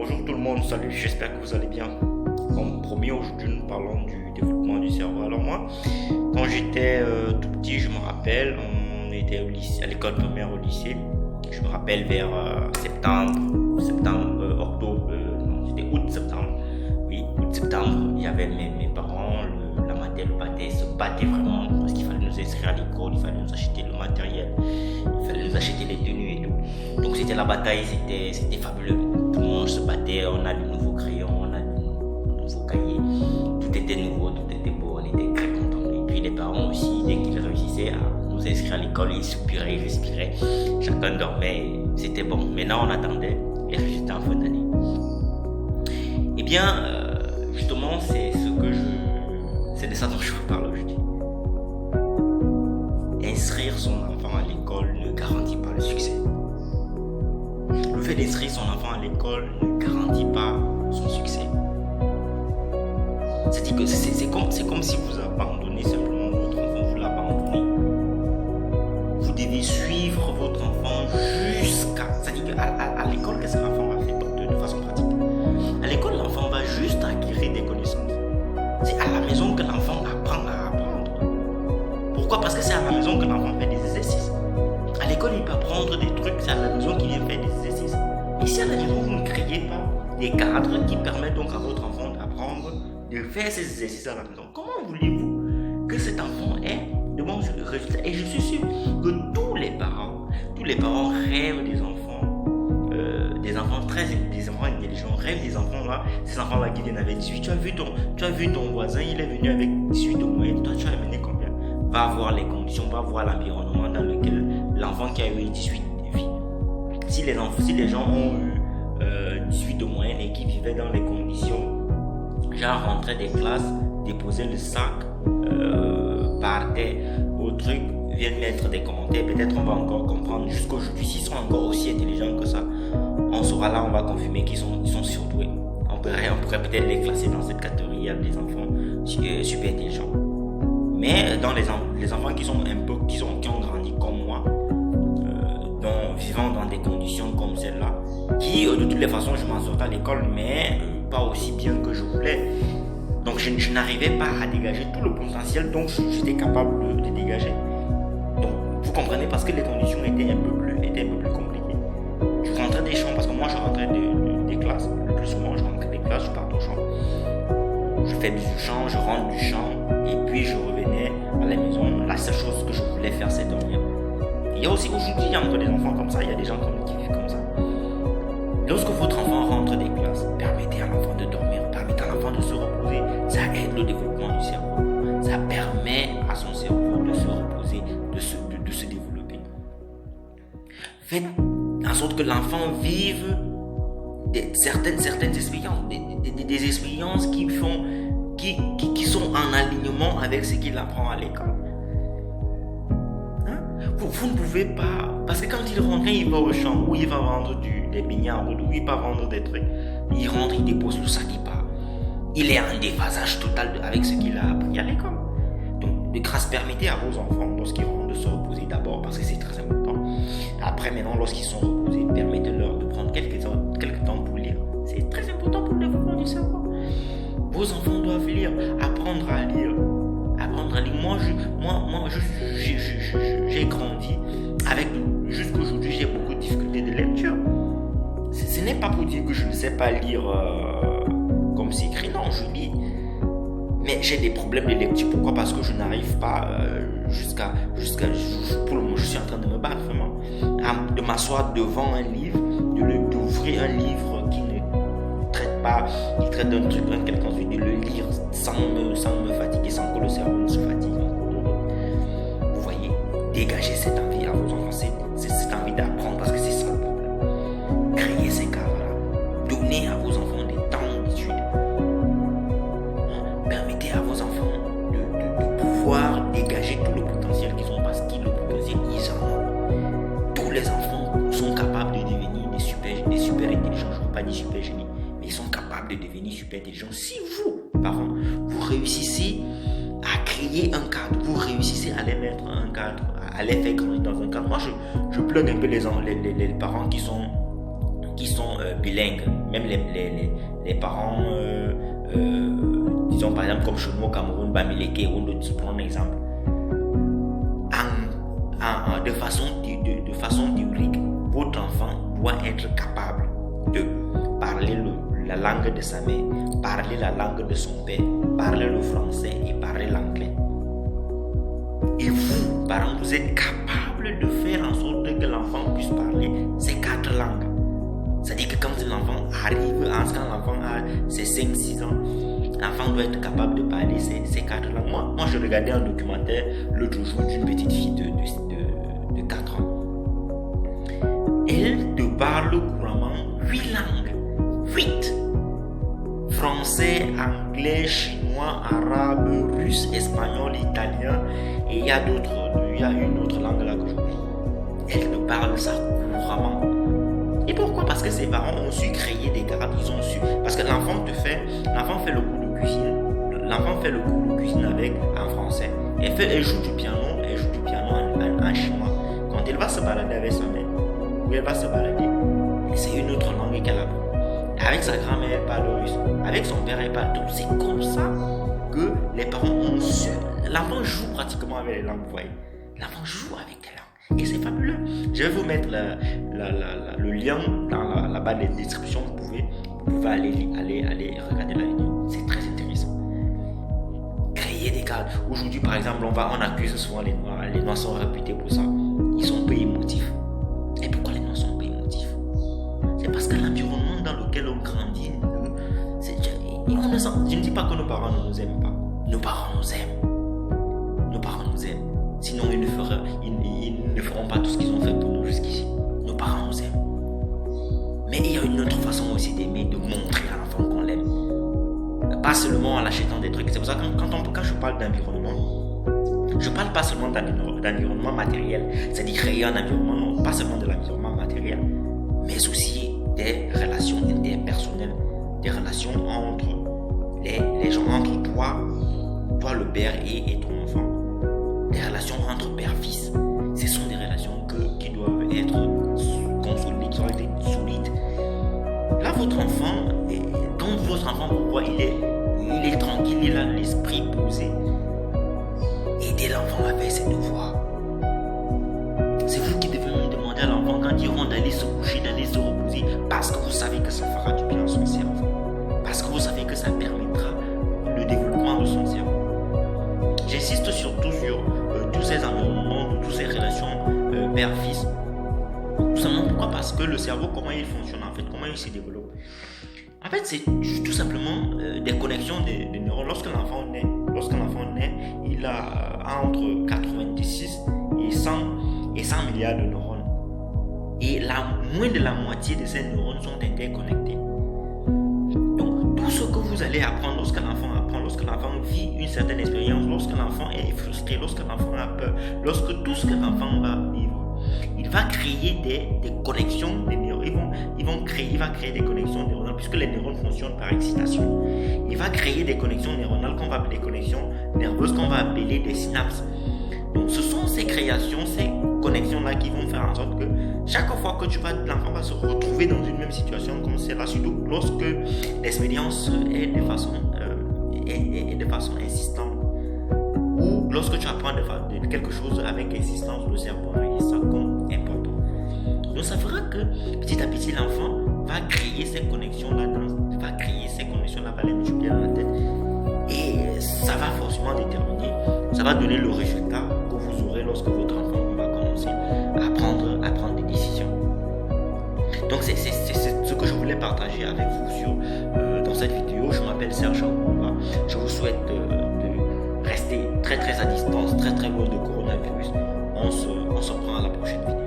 Bonjour tout le monde, salut, j'espère que vous allez bien. Comme promis, aujourd'hui nous parlons du développement du cerveau. Alors moi, quand j'étais tout petit, je me rappelle, on était au lycée, à l'école primaire au lycée. Je me rappelle vers octobre, non, c'était août-septembre. Oui, août-septembre, il y avait mes parents, la maternelle, le pâté se battait vraiment parce qu'il fallait nous inscrire à l'école, il fallait nous acheter le matériel, il fallait nous acheter les tenues et tout. Donc c'était la bataille, c'était fabuleux. Tout le monde se battait, on a de nouveaux crayons, on a de nouveaux cahiers. Tout était nouveau, tout était beau, on était très contents. Et puis les parents aussi, dès qu'ils réussissaient à nous inscrire à l'école, ils soupiraient, ils respiraient. Chacun dormait, c'était bon. Maintenant on attendait les résultats en fin d'année. Eh bien, justement, c'est de ça dont je vous parle aujourd'hui. Inscrire son enfant à l'école ne garantit pas le succès. Le fait d'inscrire son enfant à l'école ne garantit pas son succès. C'est-à-dire que c'est comme si vous abandonnez simplement votre enfant, vous l'abandonnez. Vous devez suivre votre enfant c'est-à-dire qu'à l'école, qu'est-ce que l'enfant va faire de façon pratique? À l'école, l'enfant va juste acquérir des connaissances. C'est à la maison que l'enfant apprend à apprendre. Pourquoi? Parce que c'est à la maison que l'enfant fait des exercices. À l'école, il peut apprendre des trucs, c'est à la maison qu'il vient faire des exercices. Mais si à la maison, vous ne créez pas des cadres qui permettent donc à votre enfant d'apprendre, de faire ces exercices à la maison, comment voulez-vous que cet enfant ait de bons résultats? Et je suis sûr que tous les parents rêvent des enfants intelligents, rêvent des enfants là, ces enfants là qui viennent avec 18. Tu as vu ton voisin, il est venu avec 18 de moyenne, toi tu as amené combien? Va voir les conditions, va voir l'environnement dans lequel l'enfant qui a eu 18 vit. Si les gens ont eu 18 de moyenne et qui vivaient dans les conditions, genre rentrer des classes, déposer le sac par terre, au truc, viennent mettre des commentaires, peut-être on va encore comprendre jusqu'aujourd'hui, s'ils sont encore aussi intelligents que ça, on saura là, on va confirmer qu'ils sont surdoués. On pourrait peut-être les classer dans cette catégorie des enfants super intelligents. Mais dans les enfants qui sont un peu, qui ont grandi comme moi, vivant dans des conditions comme celle-là, qui de toutes les façons je m'en sortais à l'école, mais pas aussi bien que je voulais. Donc je n'arrivais pas à dégager tout le potentiel dont j'étais capable de dégager. Donc vous comprenez, parce que les conditions étaient un peu plus compliquées. Je rentrais des champs, parce que moi je rentrais des classes, le plus souvent je rentrais des classes, je partais au champ. Je fais du champ, je rentre du champ, et puis je revenais à la maison. La seule chose que je voulais faire, c'est dormir. Il y a aussi aujourd'hui, il y a encore des enfants comme ça, il y a des gens qui vivent comme ça. Lorsque votre enfant rentre des classes, permettez à l'enfant de dormir, permettez à l'enfant de se reposer. Ça aide le développement du cerveau. Ça permet à son cerveau de se reposer, de se développer. Faites en sorte que l'enfant vive certaines expériences, des expériences qui sont en alignement avec ce qu'il apprend à l'école. Vous ne pouvez pas, parce que quand il rentre, il va au champ, où il va vendre des beignets, où il va vendre des trucs, il rentre, il dépose le sac, il part. Il est en déphasage total avec ce qu'il a appris à l'école. Donc, de grâce, permettez à vos enfants, lorsqu'ils rentrent, de se reposer d'abord, parce que c'est très important. Après, maintenant, lorsqu'ils sont reposés, permettez-leur de prendre quelques temps pour lire. C'est très important pour le développement du cerveau. Vos enfants doivent lire, apprendre à lire. Moi, j'ai grandi avec, jusqu'aujourd'hui, j'ai beaucoup de difficultés de lecture. Ce n'est pas pour dire que je ne sais pas lire comme c'est écrit, non, je lis. Mais j'ai des problèmes de lecture. Pourquoi? Parce que je n'arrive pas pour le moment, je suis en train de me battre vraiment. De m'asseoir devant un livre, d'ouvrir un livre qui ne traite pas, qui traite d'un truc, d'un quelqu'un, de le lire sans me fatiguer, sans que le cerveau ne se fatigue. Vous voyez, dégagez cette envie à vos enfants, cette envie d'apprendre, parce que c'est ça le problème. Créez ces cadres-là. Donnez à vos enfants des temps d'études. Permettez à vos enfants de pouvoir dégager tout le potentiel qu'ils ont, parce que le potentiel, ils en ont. Tous les enfants sont capables de devenir des super intelligents. Je ne veux pas dire super génies, mais ils sont capables de devenir super intelligents si vous, parents, vous réussissez à créer un cadre, vous réussissez à les mettre un cadre, à les faire grandir dans un cadre. Moi, je plug un peu les parents qui qui sont bilingues, même les parents, disons par exemple comme chez nous au Cameroun, Bamileke, ou d'autres, prenons un exemple, de façon théorique, votre enfant doit être capable de parler la langue de sa mère, parler la langue de son père, parler le français et parler l'anglais. Et vous, parents, vous êtes capables de faire en sorte que l'enfant puisse parler ces 4 langues. C'est-à-dire que quand l'enfant arrive, quand l'enfant a ses 5-6 ans, l'enfant doit être capable de parler ces 4 langues. Moi, je regardais un documentaire l'autre jour d'une petite fille de 4 ans. Elle te parle couramment 8 langues. 8. Français, anglais, chinois, arabe, russe, espagnol, italien. Et il y a une autre langue là que j'oublie. Elle te parle ça couramment. Et pourquoi? Parce que ses parents ont su créer des gardes, ils ont su. Parce que l'enfant fait le cours de cuisine. L'enfant fait le cours de cuisine en français. Elle joue du piano en chinois. Quand elle va se balader avec sa mère, où elle va se balader, c'est une autre langue qu'elle apprend. Avec sa grand-mère, elle parle russe. Avec son père, elle parle tout. C'est comme ça que les parents ont su. L'enfant joue pratiquement avec les langues, vous voyez. L'enfant joue avec des langues. Et c'est fabuleux. Je vais vous mettre le lien dans la barre de description. Vous pouvez aller regarder la vidéo. C'est très intéressant. Créer des cadres. Aujourd'hui, par exemple, on accuse souvent les Noirs. Les Noirs sont réputés pour ça. Ils sont peu émotifs. Et pourquoi les Noirs sont peu émotifs? C'est parce que l'environnement dans lequel on grandit, je ne dis pas que nos parents ne nous aiment pas. Nos parents nous aiment. Nos parents nous aiment. Sinon, ils ne feront pas tout ce qu'ils ont fait pour nous jusqu'ici. Nos parents nous aiment. Mais il y a une autre façon aussi d'aimer, de montrer à l'enfant qu'on l'aime. Pas seulement en l'achetant des trucs. C'est pour ça que quand je parle d'environnement, je ne parle pas seulement d'environnement matériel. C'est-à-dire créer un environnement, non, pas seulement de l'environnement matériel, mais aussi des relations interpersonnelles, des relations entre les gens, entre toi le père et ton enfant. Des relations entre père-fils. Ce sont des relations qui doivent être consolidées, qui doivent être solides. Là, votre enfant, quand votre enfant vous voit, il est tranquille, il a l'esprit posé. Aidez l'enfant à faire ses devoirs. C'est vous qui devez même demander à l'enfant quand ils vont d'aller se coucher, d'aller se reposer, parce que vous savez que ça fera du bien à son cerveau. Parce que vous savez que ça permettra le développement de son cerveau. J'insiste surtout sur tous ces environnements, toutes ces relations père-fils. Tout simplement pourquoi? Parce que le cerveau, comment il fonctionne en fait, comment il se développe. En fait, c'est tout simplement des connexions de neurones. Lorsque l'enfant naît, il a entre 96 et 100 milliards de neurones. Et moins de la moitié de ces neurones sont interconnectés. Donc, tout ce que vous allez apprendre lorsque l'enfant apprend, lorsque l'enfant vit une certaine expérience, lorsque l'enfant est frustré, lorsque l'enfant a peur, lorsque tout ce que l'enfant va vivre, il va créer des connexions, des neurones. Il va créer des connexions neuronales puisque les neurones fonctionnent par excitation. Il va créer des connexions neuronales qu'on va appeler des connexions nerveuses, qu'on va appeler des synapses. Donc ce sont ces créations, ces connexions-là qui vont faire en sorte que chaque fois que l'enfant va se retrouver dans une même situation comme celle-là, surtout lorsque l'expérience est de façon insistante, ou lorsque tu apprends de quelque chose avec insistance, le cerveau réagit ça comme important. Donc ça fera que petit à petit l'enfant va créer ces connexions-là, va les multiplier dans la tête, et ça va forcément déterminer, ça va donner le résultat que vous aurez lorsque votre enfant va commencer à prendre des décisions. Donc c'est ce que je voulais partager avec vous dans cette vidéo. Je m'appelle Serge Aouba. Je vous souhaite de rester très très à distance, très très loin de coronavirus. On se prend à la prochaine vidéo.